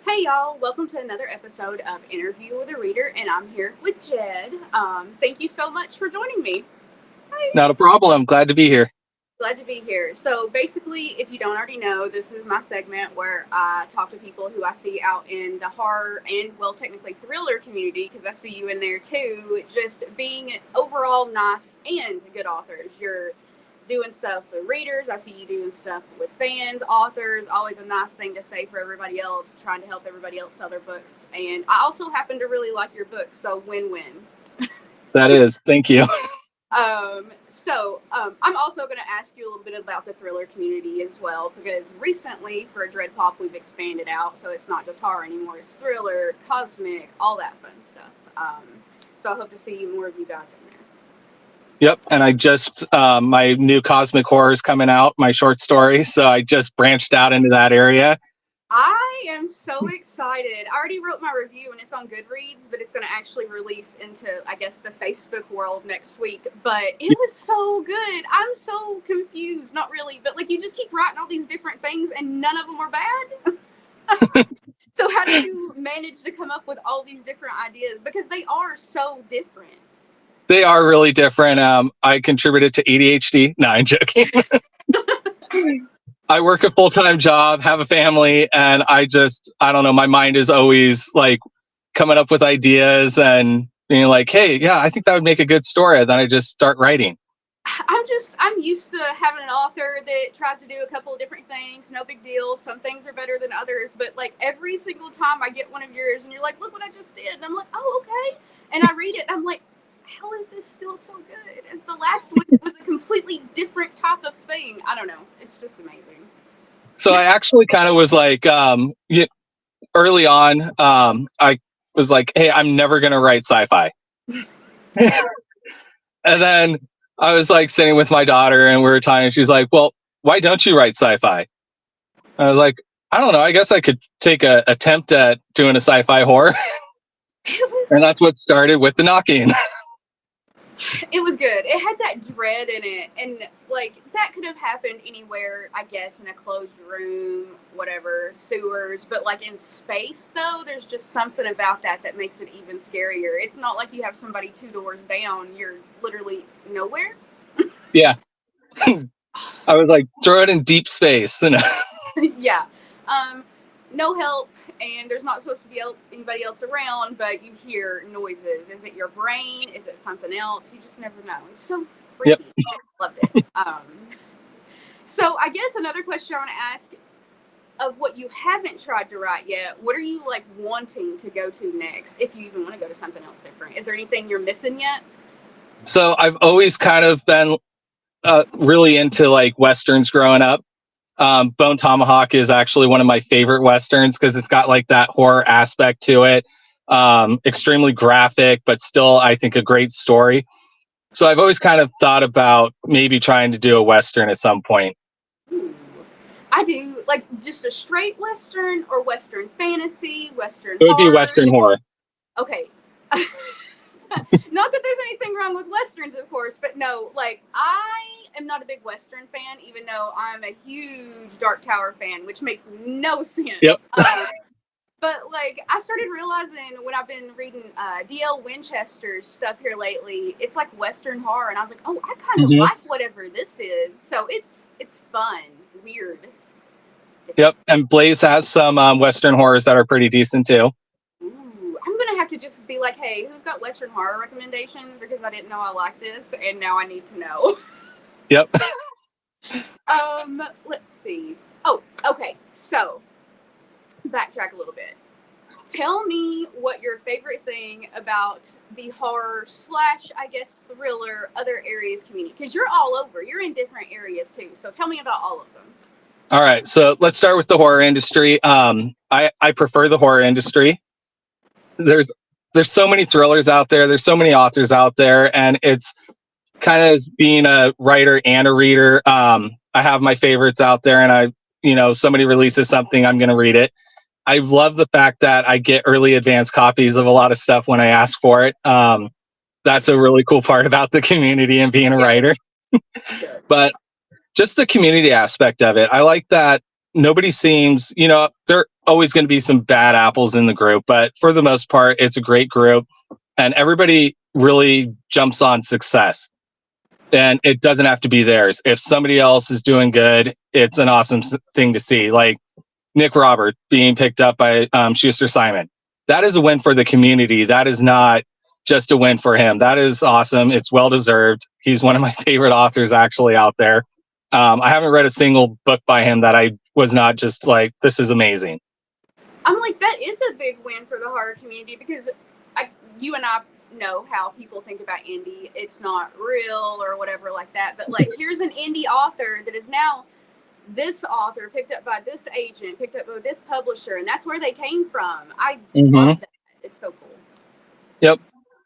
Hey y'all, welcome to another episode of Interview with a Reader, and I'm here with Jed. Thank you so much for joining me. Hi. Not a problem. Glad to be here. Glad to be here. So basically, if you don't already know, this is my segment where I talk to people who I see out in the horror and, well, technically thriller community, because I see you in there too, just being overall nice and good authors. You're doing stuff with readers. I see you doing stuff with fans, authors. Always a nice thing to say for everybody else, trying to help everybody else sell their books. And I also happen to really like your book, so win-win. That is. Thank you. I'm also going to ask you a little bit about the thriller community as well, because recently for Dread Pop we've expanded out, so it's not just horror anymore. It's thriller, cosmic, all that fun stuff. So I hope to see more of you guys in there. Yep. And I just, my new cosmic horror is coming out, my short story. So I just branched out into that area. I am so excited. I already wrote my review and it's on Goodreads, but it's going to actually release into, I guess, the Facebook world next week. But it was so good. I'm so confused. Not really, but like you just keep writing all these different things and none of them are bad. So how do you manage to come up with all these different ideas? Because they are so different. They are really different. I contributed to ADHD. No, I'm joking. I work a full-time job, have a family, and I don't know, my mind is always like coming up with ideas and being like, hey, yeah, I think that would make a good story. And then I just start writing. I'm used to having an author that tries to do a couple of different things. No big deal. Some things are better than others, but like every single time I get one of yours and you're like, look what I just did. And I'm like, oh, okay. And I read it. And I'm like, how is this still so good? As the last one was a completely different type of thing. I don't know. It's just amazing. So I actually kind of was like, early on, I was like, hey, I'm never going to write sci-fi. And then I was like sitting with my daughter and we were talking and she's like, well, why don't you write sci-fi? I was like, I don't know. I guess I could take an attempt at doing a sci-fi horror. And that's what started with The Knocking. It was good. It had that dread in it, and like that could have happened anywhere, I guess, in a closed room, whatever, sewers. But like in space, though, there's just something about that makes it even scarier. It's not like you have somebody 2 doors down. You're literally nowhere. Yeah. I was like, throw it in deep space. Yeah. No help. And there's not supposed to be anybody else around, but you hear noises. Is it your brain? Is it something else? You just never know. It's so freaky. Yep. Loved it. So I guess another question I want to ask, of what you haven't tried to write yet, what are you like wanting to go to next, if you even want to go to something else different? Is there anything you're missing yet? So I've always kind of been really into like Westerns growing up. Bone Tomahawk is actually one of my favorite Westerns because it's got like that horror aspect to it. Extremely graphic, but still, I think, a great story. So I've always kind of thought about maybe trying to do a Western at some point. Ooh. I do, like just a straight Western or Western fantasy, Western It would be Western horror. Okay. Not that there's anything wrong with Westerns, of course, but no, like I am not a big Western fan, even though I'm a huge Dark Tower fan, which makes no sense. Yep. But like I started realizing when I've been reading D.L. Winchester's stuff here lately, it's like Western horror, and I was like, oh, I kind of like whatever this is. So it's fun, weird. Yep, and Blaze has some Western horrors that are pretty decent too. I'm gonna have to just be like, hey, who's got Western horror recommendations? Because I didn't know I like this, and now I need to know. Yep. Let's see. Oh, okay. So, backtrack a little bit. Tell me what your favorite thing about the horror / I guess thriller other areas community, because you're all over. You're in different areas too. So tell me about all of them. All right. So let's start with the horror industry. I prefer the horror industry. There's so many thrillers out there. There's so many authors out there, and it's kind of being a writer and a reader. I have my favorites out there, and somebody releases something, I'm going to read it. I love the fact that I get early advance copies of a lot of stuff when I ask for it. That's a really cool part about the community and being a writer. But just the community aspect of it, I like that nobody seems, there always going to be some bad apples in the group, but for the most part, it's a great group, and everybody really jumps on success. And it doesn't have to be theirs. If somebody else is doing good, it's an awesome thing to see. Like Nick Robert being picked up by Schuster Simon. That is a win for the community. That is not just a win for him. That is awesome. It's well deserved. He's one of my favorite authors actually out there. I haven't read a single book by him that I was not just like, this is amazing. I'm like, that is a big win for the horror community, because you and I know how people think about indie. It's not real or whatever like that. But like, here's an indie author that is now this author picked up by this agent, picked up by this publisher, and that's where they came from. I love that. It's so cool. Yep.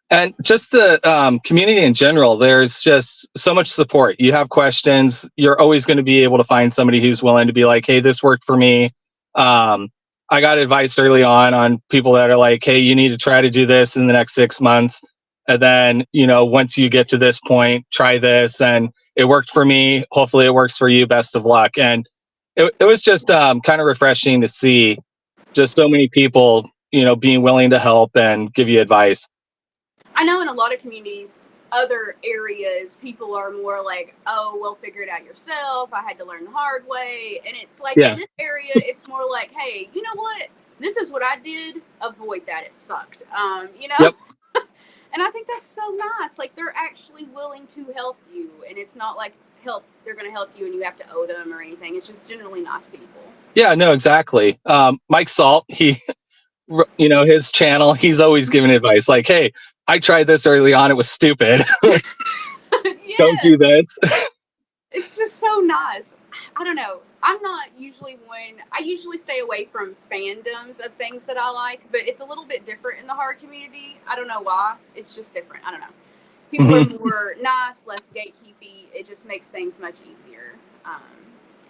And just the community in general, there's just so much support. You have questions, you're always going to be able to find somebody who's willing to be like, hey, this worked for me. I got advice early on people that are like, hey, you need to try to do this in the next 6 months. And then, once you get to this point, try this. And it worked for me. Hopefully it works for you. Best of luck. And it was just kind of refreshing to see just so many people, being willing to help and give you advice. I know in a lot of communities, other areas, people are more like, oh, well, figure it out yourself. I had to learn the hard way. And it's like, in this area, it's more like, hey, you know what? This is what I did. Avoid that. It sucked. Yep. And I think that's so nice. Like, they're actually willing to help you. And it's not like they're going to help you and you have to owe them or anything. It's just generally nice people. Yeah, no, exactly. Mike Salt, he, his channel, he's always giving advice like, hey, I tried this early on. It was stupid. Don't do this. It's just so nice. I don't know. I'm not usually I usually stay away from fandoms of things that I like, but it's a little bit different in the horror community. I don't know why. It's just different. I don't know. People are more nice, less gatekeepy. It just makes things much easier.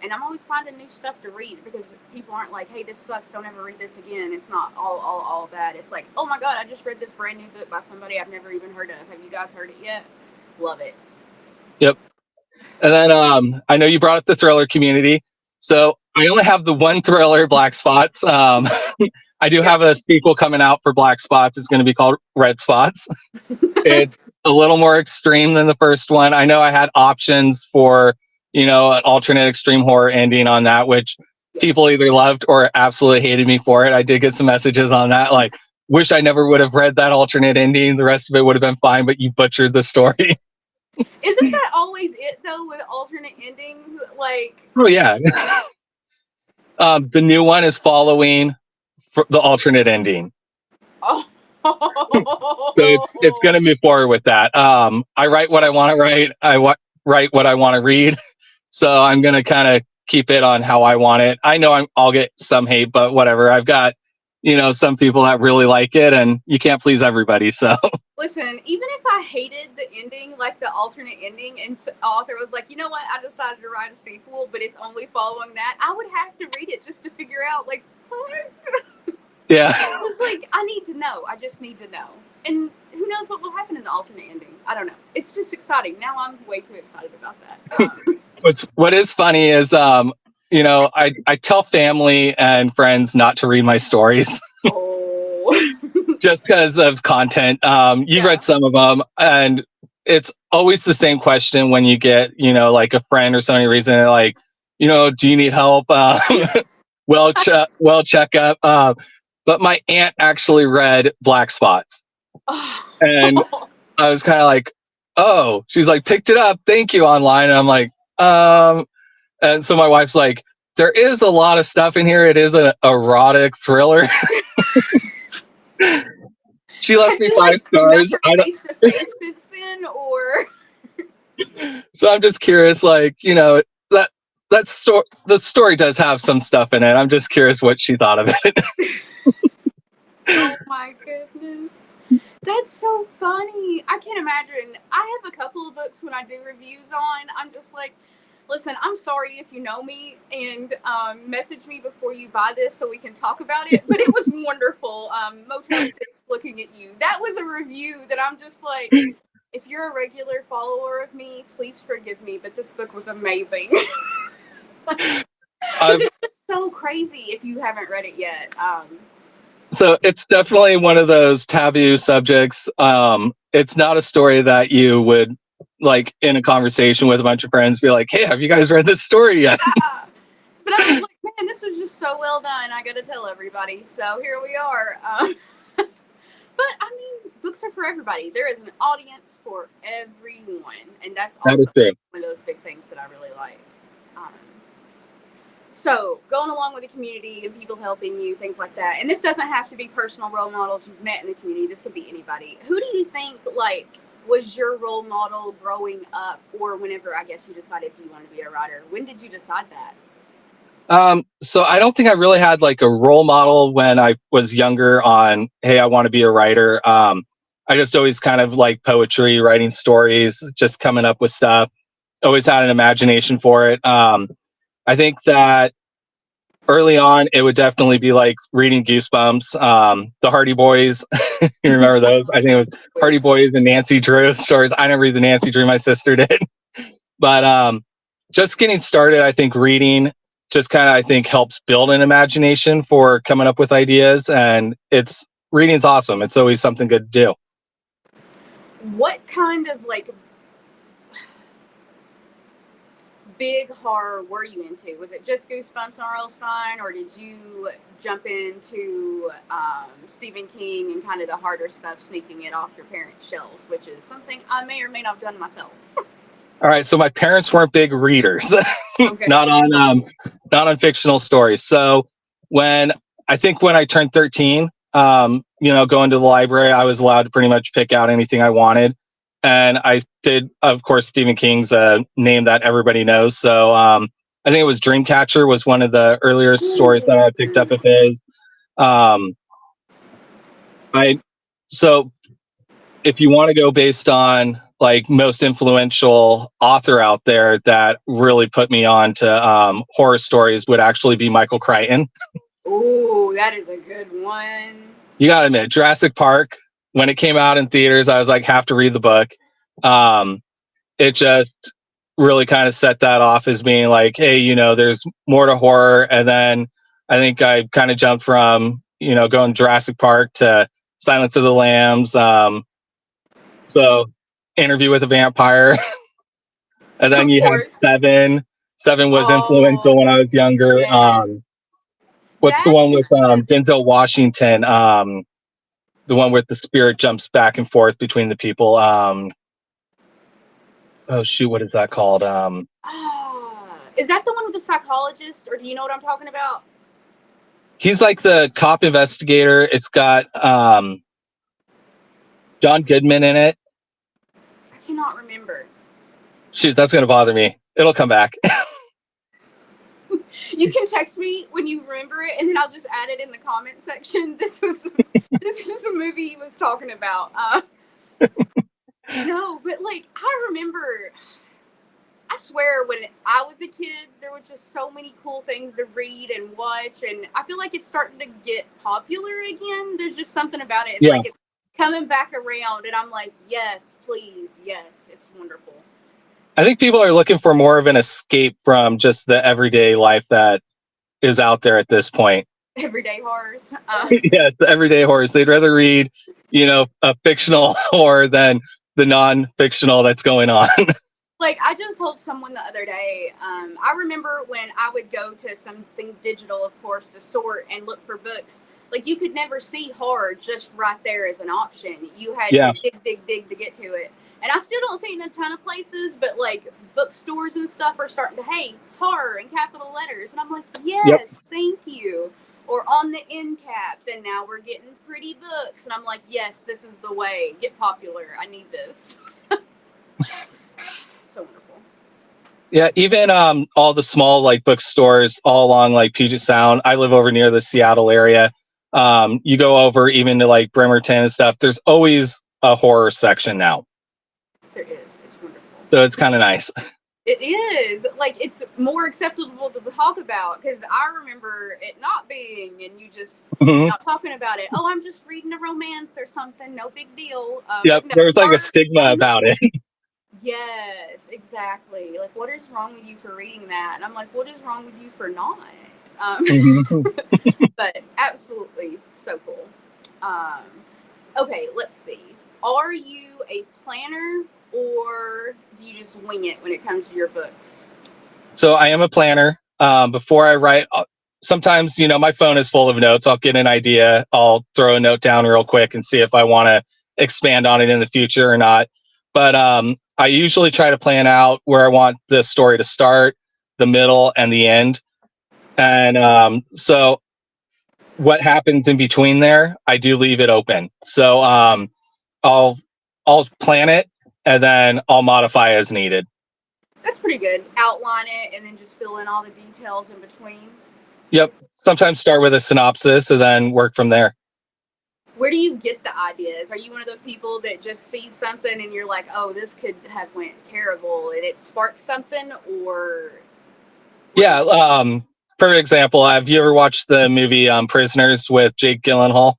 And I'm always finding new stuff to read, because people aren't like, hey, this sucks, don't ever read this again. It's not all that. It's like, oh my God, I just read this brand new book by somebody I've never even heard of. Have you guys heard it yet? Love it. Yep. And then I know you brought up the thriller community. So I only have the one thriller, Black Spots. I do have a sequel coming out for Black Spots. It's going to be called Red Spots. It's a little more extreme than the first one. I know I had options for an alternate extreme horror ending on that, which people either loved or absolutely hated me for it. I did get some messages on that, like, wish I never would have read that alternate ending. The rest of it would have been fine, but you butchered the story. Isn't that always it, though, with alternate endings? Like, oh, yeah. The new one is following the alternate ending. Oh. So it's going to move forward with that. I write what I want to write. I write what I want to read. So I'm going to kind of keep it on how I want it. I know I'll get some hate, but whatever. I've got, some people that really like it, and you can't please everybody. So listen, even if I hated the ending, like the alternate ending, and the author was like, you know what, I decided to write a sequel, but it's only following that, I would have to read it just to figure out, like, what? Yeah. I was like, I need to know. I just need to know. And who knows what will happen in the alternate ending? I don't know. It's just exciting. Now I'm way too excited about that. What is funny is, I tell family and friends not to read my stories. Oh. Just because of content. You've read some of them, and it's always the same question when you get, like a friend or somebody reads it, and they're like, do you need help? Well, check up. But my aunt actually read Black Spots. And I was kind of like, oh, she's like, picked it up. Thank you, online. And I'm like, and so my wife's like, there is a lot of stuff in here. It is an erotic thriller. She left me 5 stars. I don't face to face since then, or so I'm just curious, like, the story does have some stuff in it. I'm just curious what she thought of it. Oh my goodness. That's so funny. I can't imagine. I have a couple of books when I do reviews on. I'm just like, listen, I'm sorry if you know me, and message me before you buy this so we can talk about it. But it was wonderful. Motel 6, looking at you. That was a review that I'm just like, if you're a regular follower of me, please forgive me, but this book was amazing. It's just so crazy if you haven't read it yet. So it's definitely one of those taboo subjects. It's not a story that you would like in a conversation with a bunch of friends be like, "Hey, have you guys read this story yet?" But I was like, man, this was just so well done. I got to tell everybody. So here we are. But I mean, books are for everybody. There is an audience for everyone, and that's That also is true. one of those big things that I really like. Um, so going along with the community and people helping you, things like that. And this doesn't have to be personal role models you've met in the community. This could be anybody. Who do you think like was your role model growing up, or whenever I guess you decided you wanted to be a writer? When did you decide that? So I don't think I really had like a role model when I was younger on, hey, I want to be a writer. I just always kind of like poetry, writing stories, just coming up with stuff. Always had an imagination for it. I think that early on, it would definitely be like reading Goosebumps, the Hardy Boys. You remember those? I think it was Hardy Boys and Nancy Drew stories. I didn't read the Nancy Drew, my sister did. But just getting started, I think reading just kind of I think helps build an imagination for coming up with ideas, and reading's awesome. It's always something good to do. What kind of like big horror were you into? Was it just Goosebumps and R.L. Stine, or did you jump into Stephen King and kind of the harder stuff, sneaking it off your parents' shelves, which is something I may or may not have done myself? All right, so my parents weren't big readers, Okay. not on fictional stories. So when I turned 13, going to the library, I was allowed to pretty much pick out anything I wanted, and I did, of course, Stephen King's name that everybody knows. So I think it was Dreamcatcher was one of the earlier stories that I picked up of his. So if you want to go based on like most influential author out there that really put me on to horror stories would actually be Michael Crichton. Ooh, that is a good one. You gotta admit, Jurassic Park, when it came out in theaters, I was like, have to read the book. It just really kind of set that off as being like, hey, there's more to horror. And then I think I kind of jumped from, going Jurassic Park to Silence of the Lambs. So Interview with a Vampire. And then you have Seven. Seven was influential when I was younger. Yes. What's the one with Denzel Washington? The one where the spirit jumps back and forth between the people. Oh shoot, what is that called? Is that the one with the psychologist, or do you know what I'm talking about? He's like the cop investigator. It's got John Goodman in it. I cannot remember. Shoot, that's gonna bother me. It'll come back. You can text me when you remember it, and then I'll just add it in the comment section. This is a movie he was talking about. No, but like I remember, I swear when I was a kid, there were just so many cool things to read and watch, and I feel like it's starting to get popular again. There's just something about it. It's like it's coming back around, and I'm like, yes, please, yes, it's wonderful. I think people are looking for more of an escape from just the everyday life that is out there at this point. Everyday horrors. Yes, the everyday horrors. They'd rather read, a fictional horror than the non-fictional that's going on. Like, I just told someone the other day, I remember when I would go to something digital, of course, to sort and look for books. Like, you could never see horror just right there as an option. You had to dig to get to it. And I still don't see it in a ton of places, but like bookstores and stuff are starting to, hey, horror in capital letters. And I'm like, yes, thank you. Or on the end caps. And now we're getting pretty books. And I'm like, yes, this is the way. Get popular. I need this. So wonderful. Yeah, even all the small like bookstores all along like Puget Sound. I live over near the Seattle area. You go over even to like Bremerton and stuff. There's always a horror section now. There is. It's wonderful. So it's kind of nice. It is. Like, it's more acceptable to talk about, because I remember it not being, and you just not talking about it. Oh, I'm just reading a romance or something. No big deal. Yep, there's like a stigma about it. Yes, exactly. Like, what is wrong with you for reading that? And I'm like, what is wrong with you for not? Mhm. But absolutely so cool. Um, okay, let's see. Are you a planner or do you just wing it when it comes to your books? So I am a planner. Before I write, sometimes, my phone is full of notes. I'll get an idea. I'll throw a note down real quick and see if I want to expand on it in the future or not. But I usually try to plan out where I want the story to start, the middle, and the end. And so what happens in between there, I do leave it open. So I'll I'll plan it and then I'll modify as needed. That's pretty good. Outline it and then just fill in all the details in between. Yep. Sometimes start with a synopsis and then work from there. Where do you get the ideas? Are you one of those people that just see something and you're like, "Oh, this could have went terrible," and it sparks something, or Yeah. For example, have you ever watched the movie Prisoners with Jake Gyllenhaal?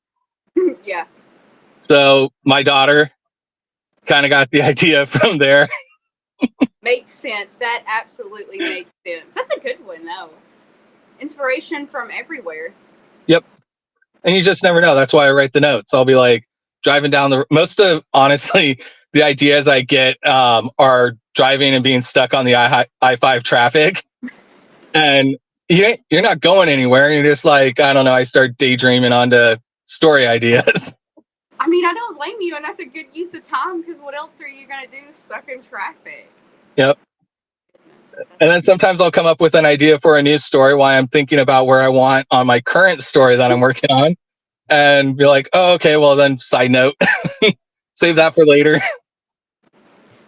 yeah, So my daughter kind of got the idea from there. makes sense. That absolutely makes sense. That's a good one, though. Inspiration from everywhere. Yep. And you just never know. That's why I write the notes. I'll be like driving down the most of honestly the ideas I get are driving and being stuck on the I-5 traffic, and you're not going anywhere. You're just like, I don't know. I start daydreaming onto story ideas. I mean, I don't blame you, and that's a good use of time because what else are you gonna do stuck in traffic? Yep. Goodness, And then sometimes I'll come up with an idea for a new story while I'm thinking about where I want on my current story that I'm working on, and be like, oh, okay, well then side note, save that for later.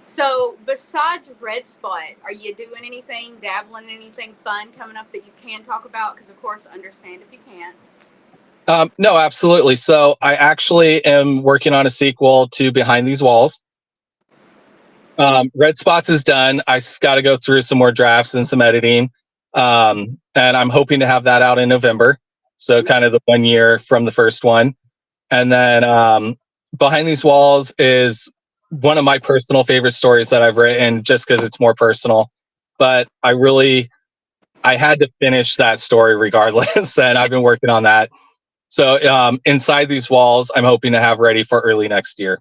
so, besides Red Spot, are you doing anything, dabbling in anything fun coming up that you can talk about? Because, of course, understand if you can't. No, absolutely. So I actually am working on a sequel to Behind These Walls. Red Spots is done. I got to go through some more drafts and some editing. And I'm hoping to have that out in November. So kind of the 1 year from the first one. And then Behind These Walls is one of my personal favorite stories that I've written just because it's more personal. But I had to finish that story regardless. And I've been working on that. So Inside These Walls, I'm hoping to have ready for early next year.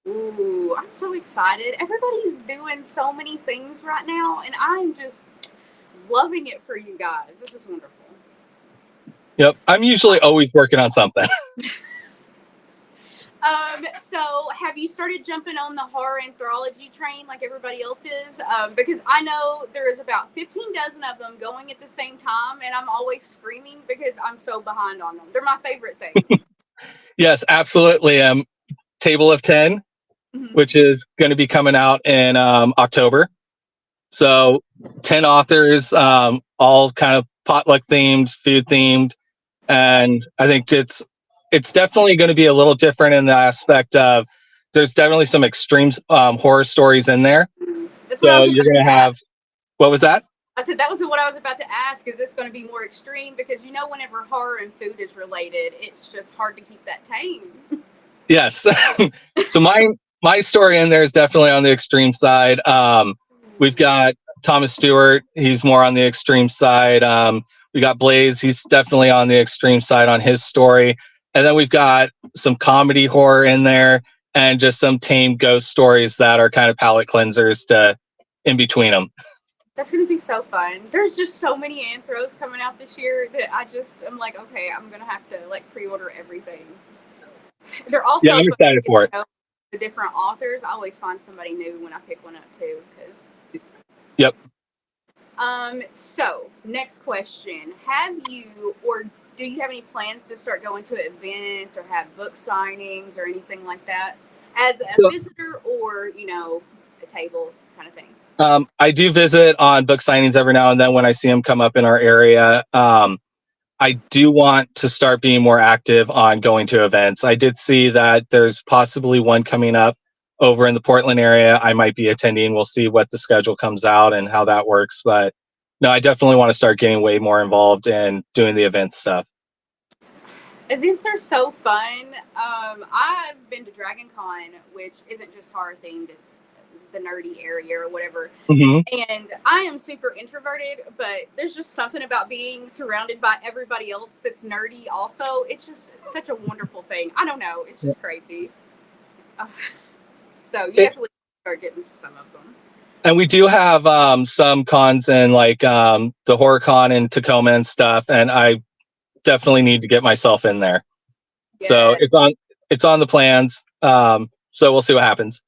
Ooh, I'm so excited. Everybody's doing so many things right now, and I'm just loving it for you guys. This is wonderful. Yep. I'm usually always working on something. So have you started jumping on the horror anthology train like everybody else is? Because I know there is about 15 dozen of them going at the same time, and I'm always screaming because I'm so behind on them. They're my favorite thing. Yes, absolutely. Table of 10, Mhm. which is going to be coming out in October. So 10 authors, all kind of potluck themed, food themed. And I think it's definitely going to be a little different in the aspect of there's definitely some extreme horror stories in there. That's what I So was you're about going to to ask. have, what was that? I said that was what I was about to ask. Is this going to be more extreme? Because whenever horror and food is related, it's just hard to keep that tame. Yes. So my story in there is definitely on the extreme side. We've got Thomas Stewart. He's more on the extreme side. We got Blaze. He's definitely on the extreme side on his story. And then we've got some comedy horror in there and just some tame ghost stories that are kind of palate cleansers to in between them. That's gonna be so fun. There's just so many anthros coming out this year that I'm like, okay, I'm gonna have to like pre-order everything. They're Yeah, also I'm fun to excited get for to it. know the different authors. I always find somebody new when I pick one up too. Cause Yep. so next question: Have you or do you have any plans to start going to events or have book signings or anything like that as a So visitor or a table kind of thing? I do visit on book signings every now and then when I see them come up in our area. I do want to start being more active on going to events. I did see that there's possibly one coming up over in the Portland area. I might be attending. We'll see what the schedule comes out and how that works. But no, I definitely want to start getting way more involved in doing the event stuff. Events are so fun. I've been to Dragon Con, which isn't just horror themed; it's the nerdy area or whatever. Hmm. And I am super introverted, but there's just something about being surrounded by everybody else that's nerdy also. It's just such a wonderful thing. I don't know. It's just crazy. Uh, so you definitely start getting to some of them. And we do have some cons in like the horror con in Tacoma and stuff, and I definitely need to get myself in there. Yeah, So it's on the plans. So we'll see what happens.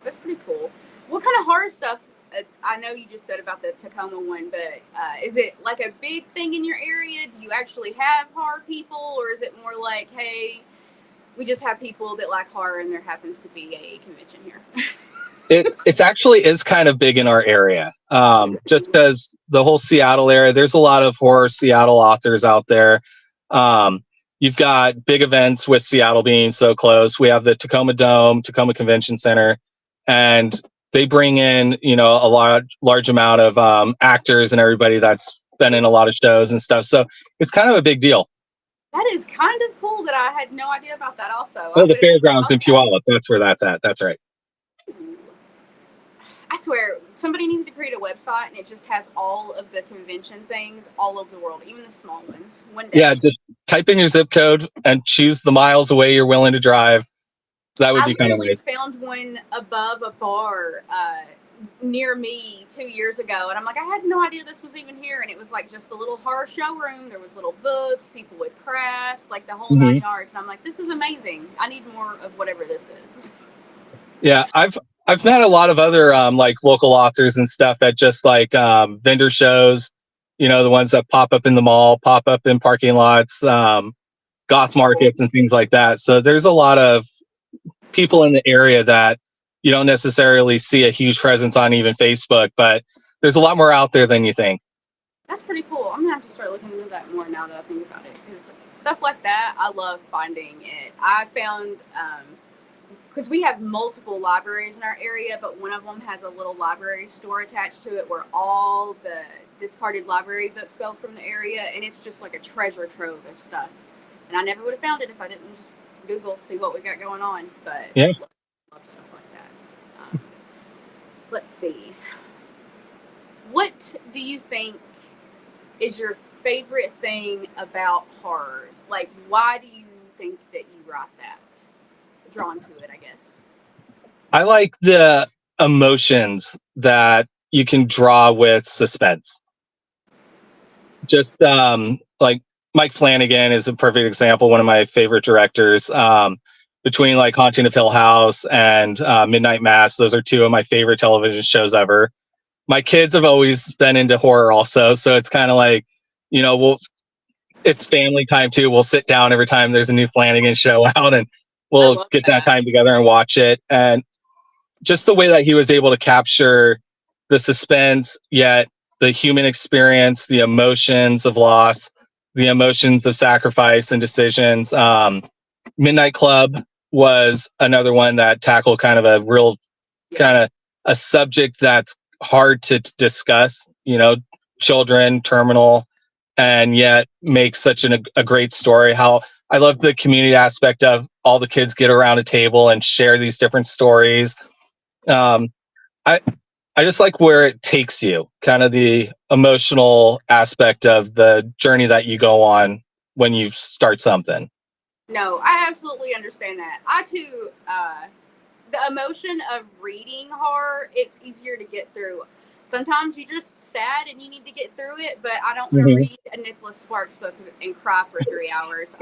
that's pretty cool. What kind of horror stuff? I know you just said about the Tacoma one, but is it like a big thing in your area? Do you actually have horror people, or is it more like, hey, we just have people that like horror and there happens to be a convention here? It's actually is kind of big in our area, just because the whole Seattle area. There's a lot of horror Seattle authors out there. You've got big events with Seattle being so close. We have the Tacoma Dome, Tacoma Convention Center, and they bring in a large amount of actors and everybody that's been in a lot of shows and stuff. So it's kind of a big deal. That is kind of cool that I had no idea about that also. Oh, the fairgrounds in Puyallup. That's where that's at. That's right. I swear, somebody needs to create a website and it just has all of the convention things all over the world, even the small ones. One day. Yeah, just type in your zip code and choose the miles away you're willing to drive. That would be kind of nice. I found one above a bar near me 2 years ago, and I'm like, I had no idea this was even here. And it was like just a little horror showroom. There was little books, people with crafts, like the whole 9 yards. And I'm like, this is amazing. I need more of whatever this is. Yeah, I've met a lot of other like local authors and stuff at just like vendor shows, the ones that pop up in the mall, pop up in parking lots, goth markets and things like that. So there's a lot of people in the area that you don't necessarily see a huge presence on even Facebook, but there's a lot more out there than you think. That's pretty cool. I'm gonna have to start looking into that more now that I think about it, because stuff like that, I love finding it. I found because we have multiple libraries in our area, but one of them has a little library store attached to it where all the discarded library books go from the area, and it's just like a treasure trove of stuff. And I never would have found it if I didn't just Google, see what we got going on. But yeah, love stuff like that. Let's see. What do you think is your favorite thing about horror? Like, why do you think that you write that? Drawn to it, I guess. I like the emotions that you can draw with suspense. Just like Mike Flanagan is a perfect example, one of my favorite directors. Between like Haunting of Hill House and Midnight Mass, those are two of my favorite television shows ever. My kids have always been into horror also, so it's kind of like, it's family time too. We'll sit down every time there's a new Flanagan show out and we'll get that time together and watch it. And just the way that he was able to capture the suspense, yet the human experience, the emotions of loss, the emotions of sacrifice and decisions. Midnight Club was another one that tackled kind of a real kind of a subject that's hard to discuss, children, terminal, and yet make such a great story. How I love the community aspect of all the kids get around a table and share these different stories. I just like where it takes you, kind of the emotional aspect of the journey that you go on when you start something. No, I absolutely understand that. I too, the emotion of reading horror, it's easier to get through. Sometimes you're just sad and you need to get through it, but I don't want to read a Nicholas Sparks book and cry for 3 hours.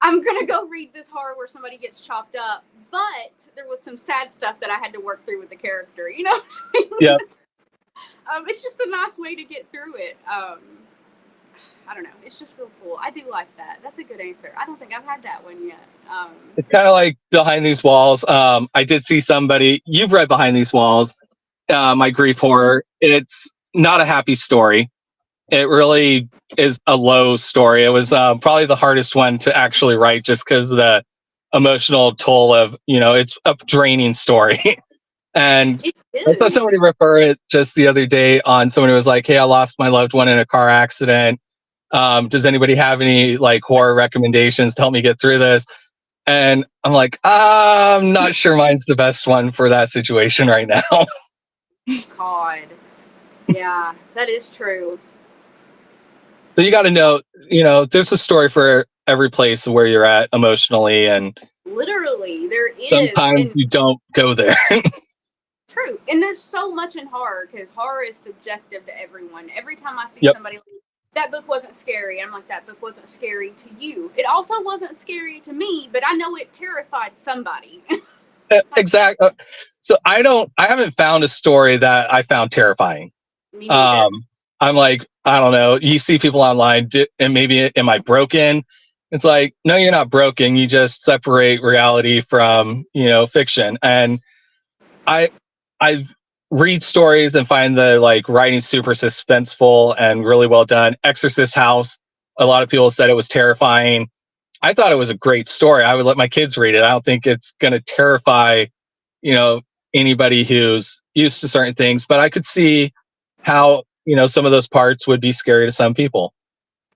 I'm going to go read this horror where somebody gets chopped up, but there was some sad stuff that I had to work through with the character, Yeah. It's just a nice way to get through it. I don't know. It's just real cool. I do like that. That's a good answer. I don't think I've had that one yet. It's kind of like Behind These Walls. I did see somebody, you've read Behind These Walls, my grief horror. It's not a happy story. It really is a low story. It was probably the hardest one to actually write just because the emotional toll of, it's a draining story. And I saw somebody refer it just the other day on someone who was like, hey, I lost my loved one in a car accident. Does anybody have any like horror recommendations to help me get through this? And I'm like, I'm not sure mine's the best one for that situation right now. God. Yeah, that is true. So you got to know, there's a story for every place where you're at emotionally, and Literally, there is. sometimes you don't go there. True. And there's so much in horror, because horror is subjective to everyone. Every time I see Yep. somebody like, that book wasn't scary, I'm like, that book wasn't scary to you. It also wasn't scary to me, but I know it terrified somebody. Exactly. So I haven't found a story that I found terrifying. Me neither. I'm like, I don't know. You see people online, and maybe am I broken? It's like, no, you're not broken. You just separate reality from, fiction. And I read stories and find the like writing super suspenseful and really well done. Exorcist House, a lot of people said it was terrifying. I thought it was a great story. I would let my kids read it. I don't think it's going to terrify, anybody who's used to certain things, but I could see how, some of those parts would be scary to some people.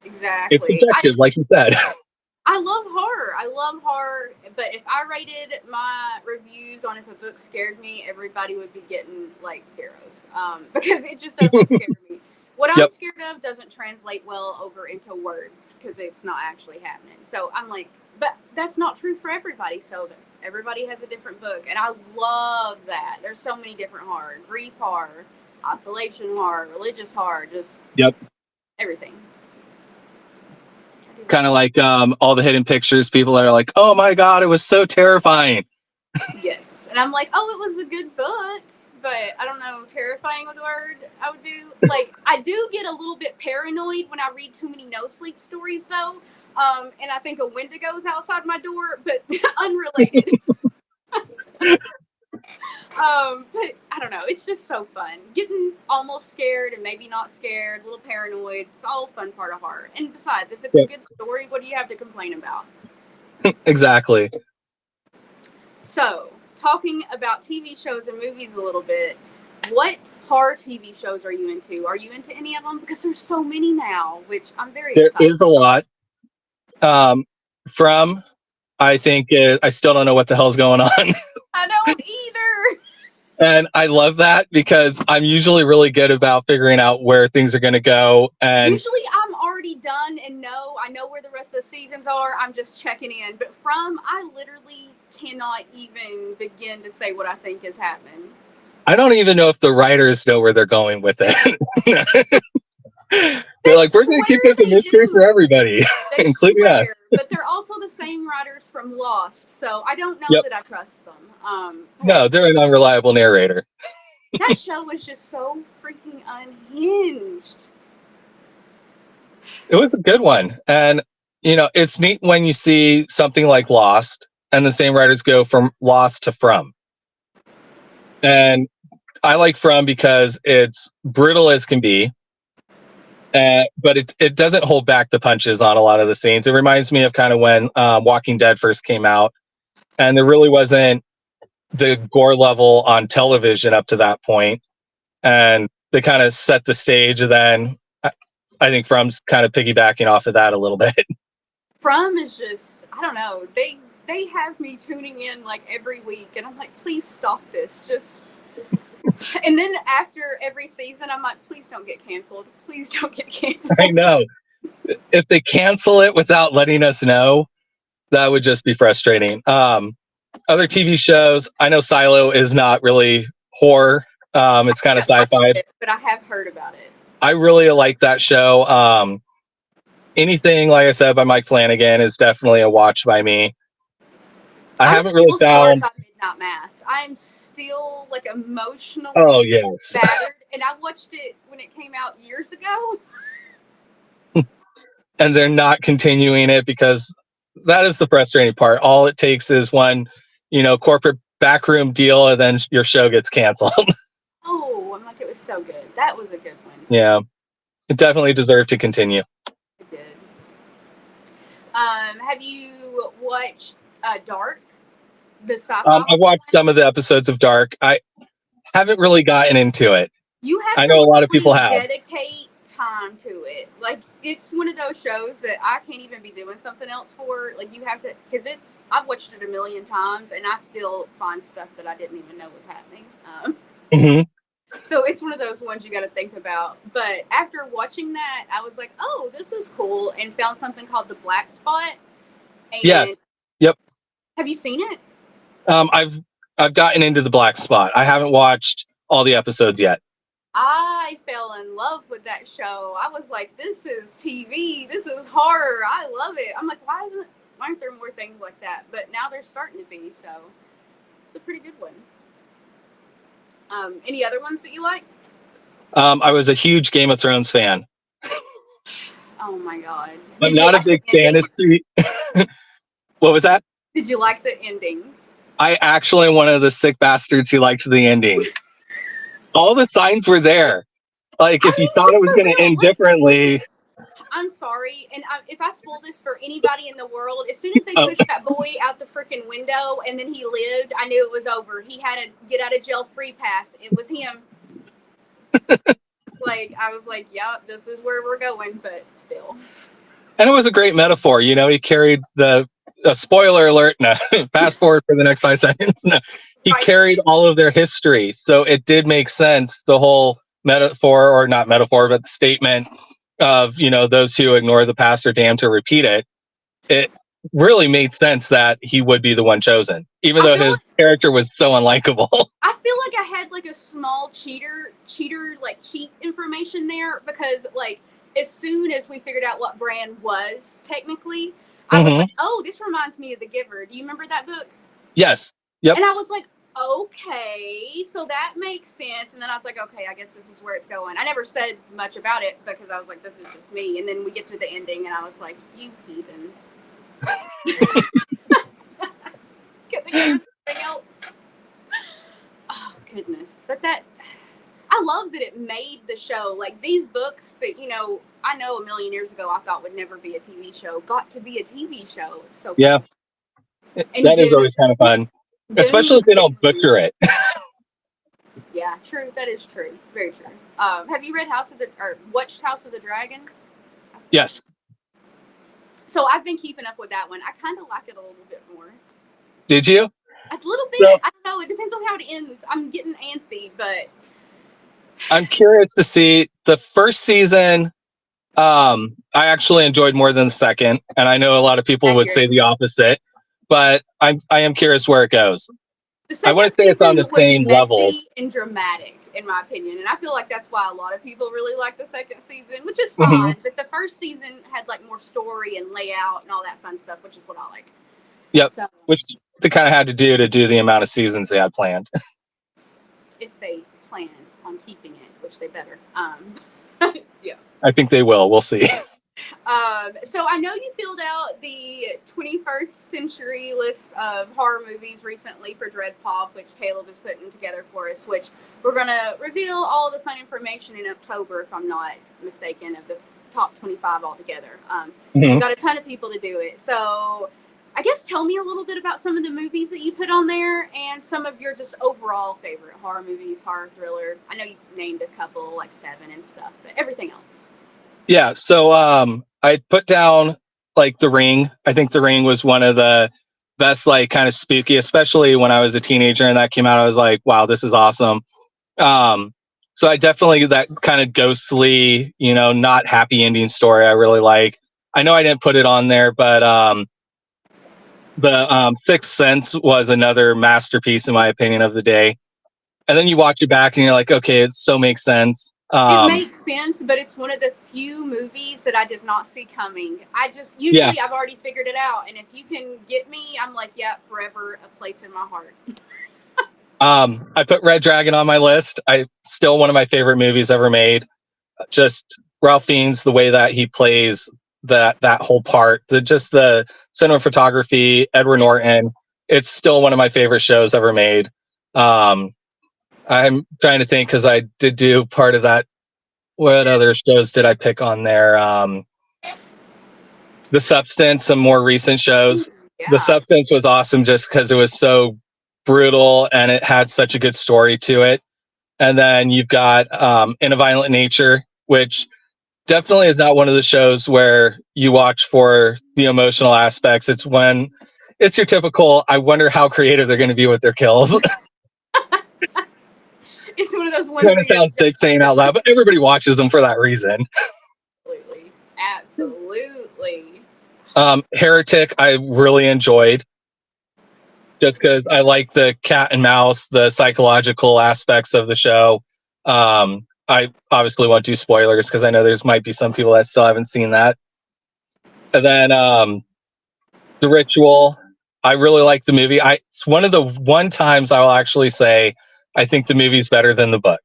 Exactly. It's subjective, like you said. I love horror, but if I rated my reviews on if a book scared me, everybody would be getting like zeros, because it just doesn't scare me. What I'm scared of doesn't translate well over into words because it's not actually happening. So I'm like, but that's not true for everybody. So everybody has a different book, and I love that. There's so many different horror: grief horror, isolation horror, religious horror, just everything. Kind of like all the hidden pictures. People that are like, "Oh my god, it was so terrifying." Yes, and I'm like, oh, it was a good book, but I don't know, terrifying with the word I would do. Like, I do get a little bit paranoid when I read too many no sleep stories, though, and I think a Wendigo's outside my door, but unrelated. But I don't know, it's just so fun. Getting almost scared and maybe not scared, a little paranoid, it's all a fun part of horror. And besides, if it's a good story, what do you have to complain about? Exactly. So, talking about TV shows and movies a little bit, what horror TV shows are you into? Are you into any of them? Because there's so many now, which I'm very excited. There is a lot. From, I think, I still don't know what the hell's going on. I don't either. And I love that because I'm usually really good about figuring out where things are going to go. And usually I'm already done and I know where the rest of the seasons are. I'm just checking in. But I literally cannot even begin to say what I think is happening. I don't even know if the writers know where they're going with it. They're like, we're going to keep it a mystery for everybody, including us. But they're also the same writers from Lost, so I don't know that I trust them. No, they're an unreliable narrator. That show was just so freaking unhinged. It was a good one. And, it's neat when you see something like Lost and the same writers go from Lost to From. And I like From because it's brutal as can be. But it doesn't hold back the punches on a lot of the scenes. It reminds me of kind of when Walking Dead first came out, and there really wasn't the gore level on television up to that point, and they kind of set the stage. And then I think From's kind of piggybacking off of that a little bit. From is just, I don't know. They have me tuning in like every week, and I'm like, please stop this. Just. And then after every season, I'm like, please don't get canceled. Please don't get canceled. I know. If they cancel it without letting us know, that would just be frustrating. Other TV shows, I know Silo is not really horror. It's kind of sci-fi. But I have heard about it. I really like that show. Anything, like I said, by Mike Flanagan is definitely a watch by me. I haven't really found Midnight Mass. I'm still like emotionally battered, and I watched it when it came out years ago. And they're not continuing it because that is the frustrating part. All it takes is one, corporate backroom deal, and then your show gets canceled. Oh, I'm like, it was so good. That was a good one. Yeah, it definitely deserved to continue. It did. Have you watched Dark? I watched some of the episodes of Dark. I haven't really gotten into it. You have I know a lot of people have. Dedicate time to it. Like, it's one of those shows that I can't even be doing something else for. Like, you have to, because I've watched it a million times and I still find stuff that I didn't even know was happening. Mm-hmm. So it's one of those ones you got to think about. But after watching that, I was like, oh, this is cool, and found something called The Black Spot. And Yes. Yep. have you seen it? I've gotten into The Black Spot. I haven't watched all the episodes yet. I fell in love with that show. I was like, this is TV. This is horror. I love it. I'm like, why aren't there more things like that? But now they're starting to be, so it's a pretty good one. Any other ones that you like? I was a huge Game of Thrones fan. Oh my god. I'm not a big fantasy. What was that? Did you like the ending? I actually am one of the sick bastards who liked the ending. All the signs were there. Like, if you thought it was going to end differently. I'm sorry, and if I spoil this for anybody in the world, as soon as they pushed that boy out the freaking window and then he lived, I knew it was over. He had a get out of jail free pass. It was him. Like, I was like, yep, this is where we're going, but still. And it was a great metaphor. You know, he carried spoiler alert. No, fast forward for the next 5 seconds. No, he carried all of their history. So it did make sense. The whole metaphor, or not metaphor, but the statement of, you know, those who ignore the past are damned to repeat it. It really made sense that he would be the one chosen, even though his character was so unlikable. I feel like I had like a small cheat information there, because like as soon as we figured out what Bran was technically, I was like, oh, this reminds me of The Giver. Do you remember that book? Yes. Yep. And I was like, okay, so that makes sense. And then I was like, okay, I guess this is where it's going. I never said much about it because I was like, this is just me. And then we get to the ending and I was like, you heathens. Can they give us anything else? Oh, goodness. But I love that it made the show. Like, these books that, you know, I know a million years ago I thought would never be a TV show, got to be a TV show. It's so yeah. Fun. That is always kind of fun. Especially if they don't butcher it. Yeah, true. That is true. Very true. Have you read watched House of the Dragon? Yes. So I've been keeping up with that one. I kind of like it a little bit more. Did you? A little bit. So, I don't know. It depends on how it ends. I'm getting antsy, but I'm curious to see the first season. I actually enjoyed more than the second, and I know a lot of people would say the opposite. But I am curious where it goes. I want to say it's on the same level. And dramatic, in my opinion, and I feel like that's why a lot of people really like the second season, which is fine. But the first season had like more story and layout and all that fun stuff, which is what I like. Yep. So, which they kind of had to do the amount of seasons they had planned. If they plan on keeping it, which they better. Yeah. I think they will. We'll see. So I know you filled out the 21st century list of horror movies recently for Dread Pop, which Caleb is putting together for us, which we're going to reveal all the fun information in October, if I'm not mistaken, of the top 25 altogether. We've got a ton of people to do it. So I guess tell me a little bit about some of the movies that you put on there and some of your just overall favorite horror movies, horror thriller. I know you named a couple, like 7 and stuff, but everything else. Yeah, so I put down like The Ring. I think The Ring was one of the best, like kind of spooky, especially when I was a teenager and that came out. I was like, wow, this is awesome. So I definitely, that kind of ghostly, you know, not happy ending story I really like. I know I didn't put it on there, but the Sixth Sense was another masterpiece in my opinion of the day. And then you watch it back and you're like, okay, it so makes sense. It makes sense, but it's one of the few movies that I did not see coming. Usually I've already figured it out, and if you can get me, I'm like, yeah, forever a place in my heart. I put Red Dragon on my list. Still one of my favorite movies ever made. Just Ralph Fiennes, the way that he plays that whole part, the cinematography, Edward Norton. It's still one of my favorite shows ever made. I'm trying to think because I did do part of that. What other shows did I pick on there? The Substance, some more recent shows. Yeah. The Substance was awesome just because it was so brutal and it had such a good story to it. And then you've got In a Violent Nature, which definitely is not one of the shows where you watch for the emotional aspects. It's when it's your typical, I wonder how creative they're going to be with their kills. It's one of those ones Kind where of sounds sick saying out loud, but everybody watches them for that reason. Absolutely. Heretic, I really enjoyed. Just because I like the cat and mouse, the psychological aspects of the show. I obviously won't do spoilers because I know there's might be some people that still haven't seen that. And then The Ritual, I really like the movie. It's one of the times I will actually say I think the movie's better than the book.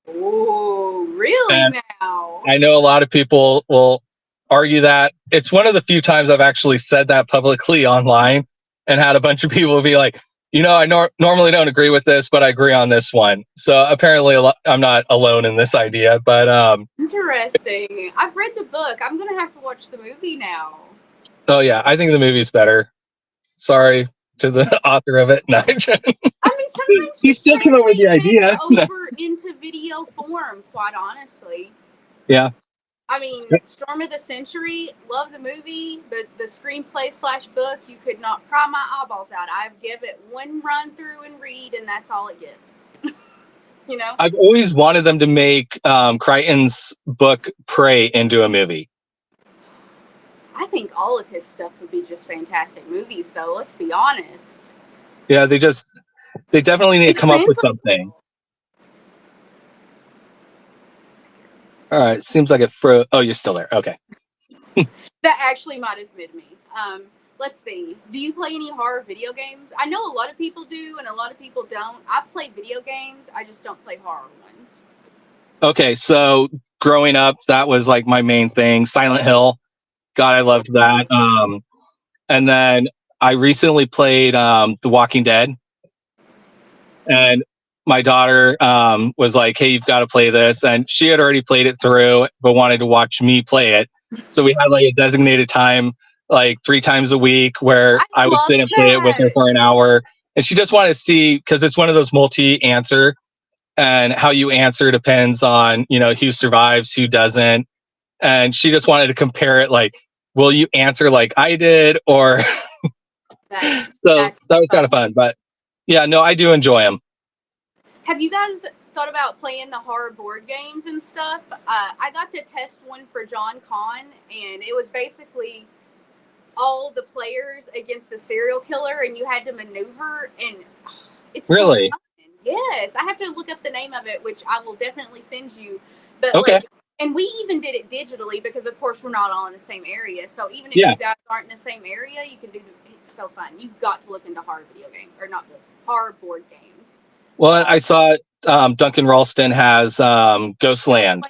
Oh, really? And now I know a lot of people will argue that. It's one of the few times I've actually said that publicly online and had a bunch of people be like, I normally don't agree with this, but I agree on this one. So apparently I'm not alone in this idea, but interesting. I've read the book. I'm going to have to watch the movie now. Oh yeah, I think the movie's better. Sorry to the author of it. No. I mean, sometimes he still came up with the idea over into video form, quite honestly. Yeah. I mean, Storm of the Century, love the movie, but the screenplay / book, you could not pry my eyeballs out. I've give it one run through and read, and that's all it gets. I've always wanted them to make Crichton's book Prey into a movie. I think all of his stuff would be just fantastic movies, so let's be honest. Yeah, they definitely need to come up with something. All right, seems like it froze. Oh, you're still there. Okay. That actually might have been me. Let's see. Do you play any horror video games? I know a lot of people do, and a lot of people don't. I play video games. I just don't play horror ones. Okay, so growing up, that was like my main thing. Silent Hill. God, I loved that. And then I recently played The Walking Dead. And my daughter was like, hey, you've got to play this. And she had already played it through, but wanted to watch me play it. So we had like a designated time, like 3 times a week, where I would sit and play it with her for an hour. And she just wanted to see, because it's one of those multi-answer, and how you answer depends on, who survives, who doesn't. And she just wanted to compare it, like, will you answer like I did? Or that was kind of fun. But yeah, no, I do enjoy them. Have you guys thought about playing the horror board games and stuff? I got to test one for John Con, and it was basically all the players against a serial killer, and you had to maneuver, and it's really so fun. Yes, I have to look up the name of it, which I will definitely send you. But okay. And we even did it digitally because, of course, we're not all in the same area. So even if you guys aren't in the same area, you can do it's so fun. You've got to look into horror video games, or not horror board games. Well, I saw Duncan Ralston has Ghostland.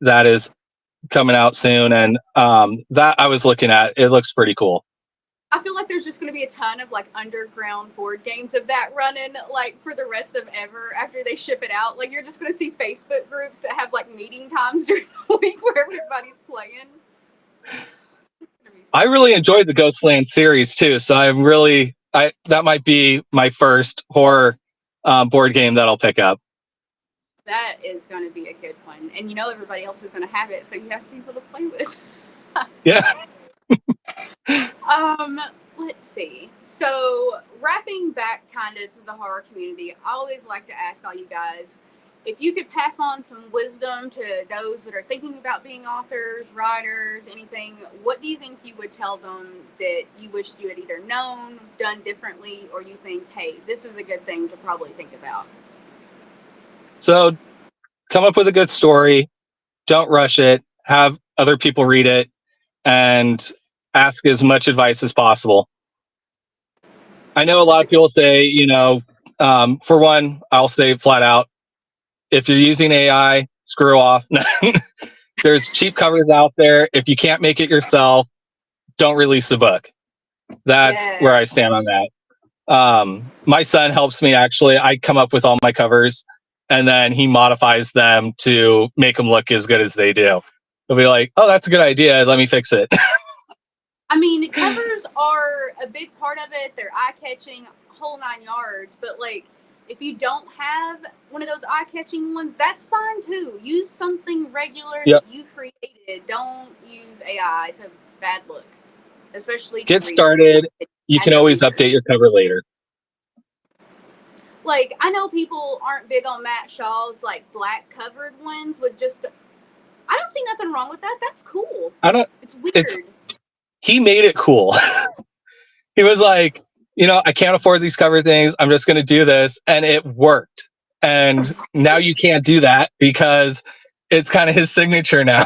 That is coming out soon, and that I was looking at. It looks pretty cool. I feel like there's just going to be a ton of like underground board games of that running like for the rest of ever after they ship it out. Like you're just going to see Facebook groups that have like meeting times during the week where everybody's playing. I really enjoyed the Ghostland series too, so that might be my first horror board game that I'll pick up. That is going to be a good one, and everybody else is going to have it, so you have people to play with. Yeah. Let's see. So wrapping back kind of to the horror community, I always like to ask all you guys, if you could pass on some wisdom to those that are thinking about being authors, writers, anything, what do you think you would tell them that you wished you had either known, done differently, or you think, hey, this is a good thing to probably think about? So come up with a good story. Don't rush it. Have other people read it and ask as much advice as possible. I know a lot of people say, for one, I'll say flat out, if you're using AI, screw off. There's cheap covers out there. If you can't make it yourself, don't release the book. That's where I stand on that. My son helps me, actually. I come up with all my covers, and then he modifies them to make them look as good as they do. He'll be like, oh, that's a good idea. Let me fix it. I mean, covers are a big part of it. They're eye-catching, whole 9 yards. But, like, If you don't have one of those eye-catching ones, that's fine too. Use something regular Yep. that you created. Don't use AI. It's a bad look, especially to Get readers. started. You As can a always reader. update your cover later. Like, I know people aren't big on Matt Shaw's like black covered ones with just. I don't see nothing wrong with that. That's cool. It's weird. He made it cool. He was like, I can't afford these cover things. I'm just going to do this. And it worked. And now you can't do that because it's kind of his signature now.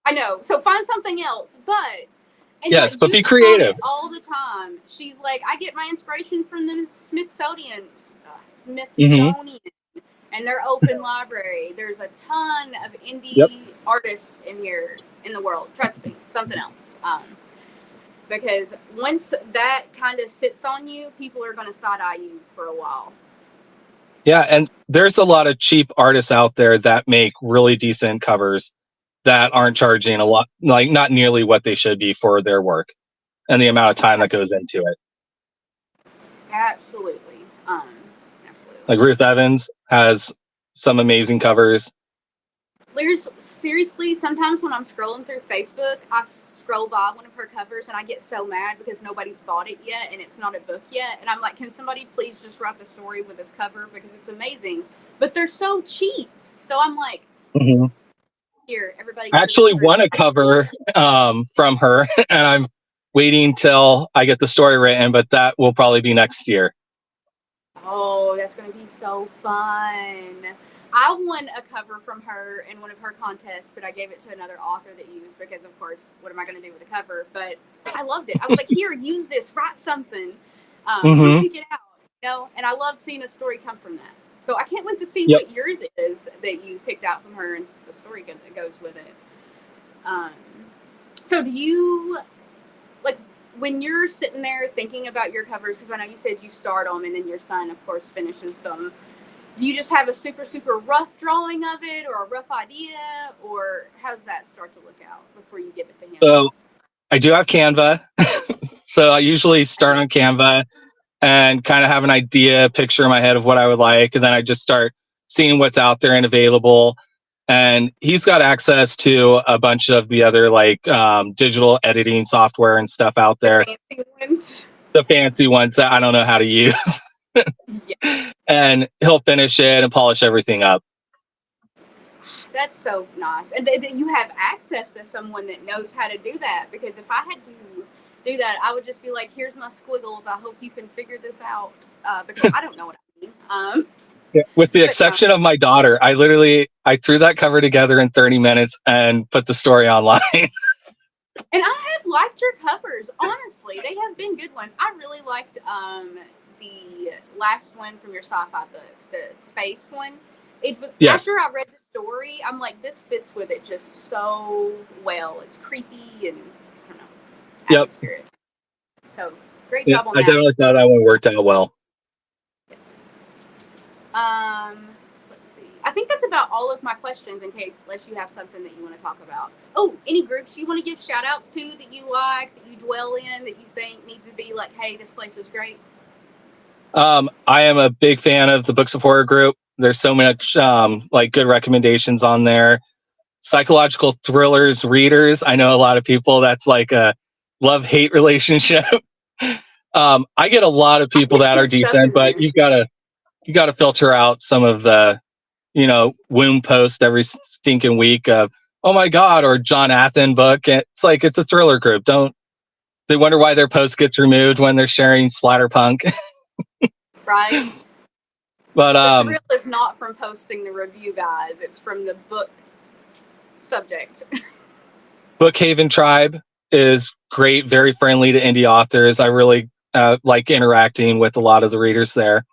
I know. So find something else. But yes, like, but be Judith's creative. on it all the time. She's like, I get my inspiration from the Smithsonian. And their open library. There's a ton of indie artists in here in the world. Trust me, something else. Because once that kind of sits on you, people are going to side-eye you for a while. Yeah, and there's a lot of cheap artists out there that make really decent covers that aren't charging a lot, like not nearly what they should be for their work and the amount of time that goes into it. Absolutely. Like Ruth Evans has some amazing covers. There's seriously, sometimes when I'm scrolling through Facebook, I scroll by one of her covers and I get so mad because nobody's bought it yet and it's not a book yet. And I'm like, can somebody please just write the story with this cover because it's amazing? But they're so cheap. So I'm like, here, everybody. I actually won a cover from her and I'm waiting till I get the story written, but that will probably be next year. Oh, that's going to be so fun. I won a cover from her in one of her contests, but I gave it to another author that used because, of course, what am I going to do with a cover? But I loved it. I was like, here, use this, write something, pick it out, And I loved seeing a story come from that. So I can't wait to see what yours is that you picked out from her and the story that goes with it. So do you, like, when you're sitting there thinking about your covers, because I know you said you start them and then your son, of course, finishes them, do you just have a super, super rough drawing of it or a rough idea, or how does that start to look out before you give it to him? So I do have Canva. So I usually start on Canva and kind of have an idea, picture in my head of what I would like. And then I just start seeing what's out there and available. And he's got access to a bunch of the other like digital editing software and stuff out there. The fancy ones that I don't know how to use. Yes. And he'll finish it and polish everything up. That's so nice. And you have access to someone that knows how to do that. Because if I had to do that, I would just be like, here's my squiggles. I hope you can figure this out. Because I don't know what I mean. With the exception of my daughter, I threw that cover together in 30 minutes and put the story online. And I have liked your covers. Honestly, they have been good ones. I really liked the last one from your sci-fi book, the space one. After I read the story, I'm like, this fits with it just so well. It's creepy and I don't know, atmospheric. So great job on that. I definitely thought that one worked out well. Yes. Let's see. I think that's about all of my questions in case unless you have something that you want to talk about. Oh, any groups you want to give shout outs to that you like, that you dwell in, that you think need to be like, hey, this place is great? I am a big fan of the Books of Horror group. There's so much like good recommendations on there. Psychological thrillers readers. I know a lot of people that's like a love-hate relationship. I get a lot of people that are decent, but you gotta filter out some of the, womb posts every stinking week of, oh my God, or John Athen book. It's like, it's a thriller group. They wonder why their post gets removed when they're sharing splatterpunk. Right. But the thrill is not from posting the review, guys. It's from the book subject. Bookhaven Tribe is great, very friendly to indie authors. I really like interacting with a lot of the readers there.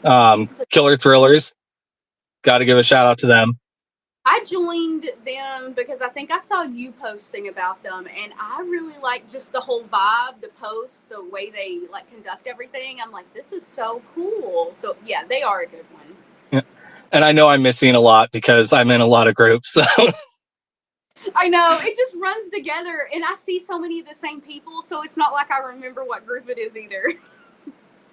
Killer Thrillers, got to give a shout out to them. I joined them because I think I saw you posting about them, and I really like just the whole vibe, the posts, the way they like conduct everything. I'm like, this is so cool. So yeah, they are a good one. Yeah. And I know I'm missing a lot because I'm in a lot of groups. So. I know, it just runs together, and I see so many of the same people, so it's not like I remember what group it is either.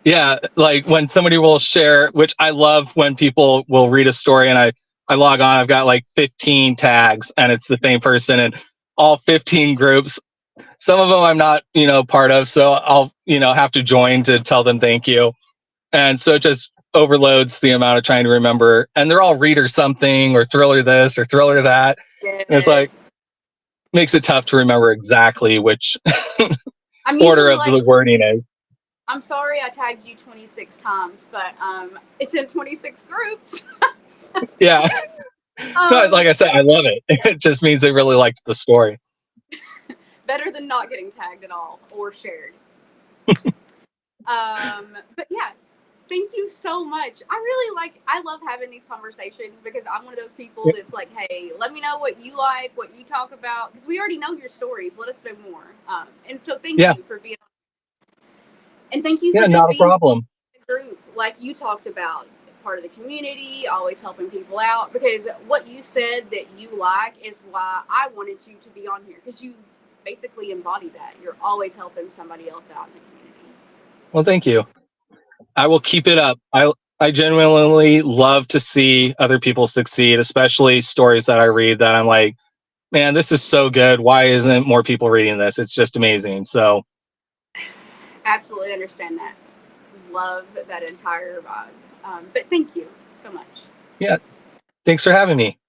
Yeah, like when somebody will share, which I love when people will read a story and I log on, I've got like 15 tags and it's the same person and all 15 groups. Some of them I'm not, part of, so I'll, have to join to tell them thank you. And so it just overloads the amount of trying to remember. And they're all reader something or thriller this or thriller that. And it's like, Yes. makes it tough to remember exactly which I'm order usually of like, the wording is. I'm sorry I tagged you 26 times, but it's in 26 groups. Yeah. No, like I said, I love it. It just means they really liked the story. Better than not getting tagged at all or shared. But yeah, thank you so much. I love having these conversations because I'm one of those people that's like, hey, let me know what you like, what you talk about, because we already know your stories. Let us know more. And so thank Yeah. you for being, and thank you Yeah, for just not a being problem. a group like you talked about, part of the community, always helping people out. Because what you said that you like is why I wanted you to be on here, because you basically embody that. You're always helping somebody else out in the community. Well, thank you. I will keep it up. I genuinely love to see other people succeed, especially stories that I read that I'm like, man, this is so good. Why isn't more people reading this? It's just amazing. So, Absolutely understand that. Love that entire vibe. But thank you so much. yeah, thanks for having me.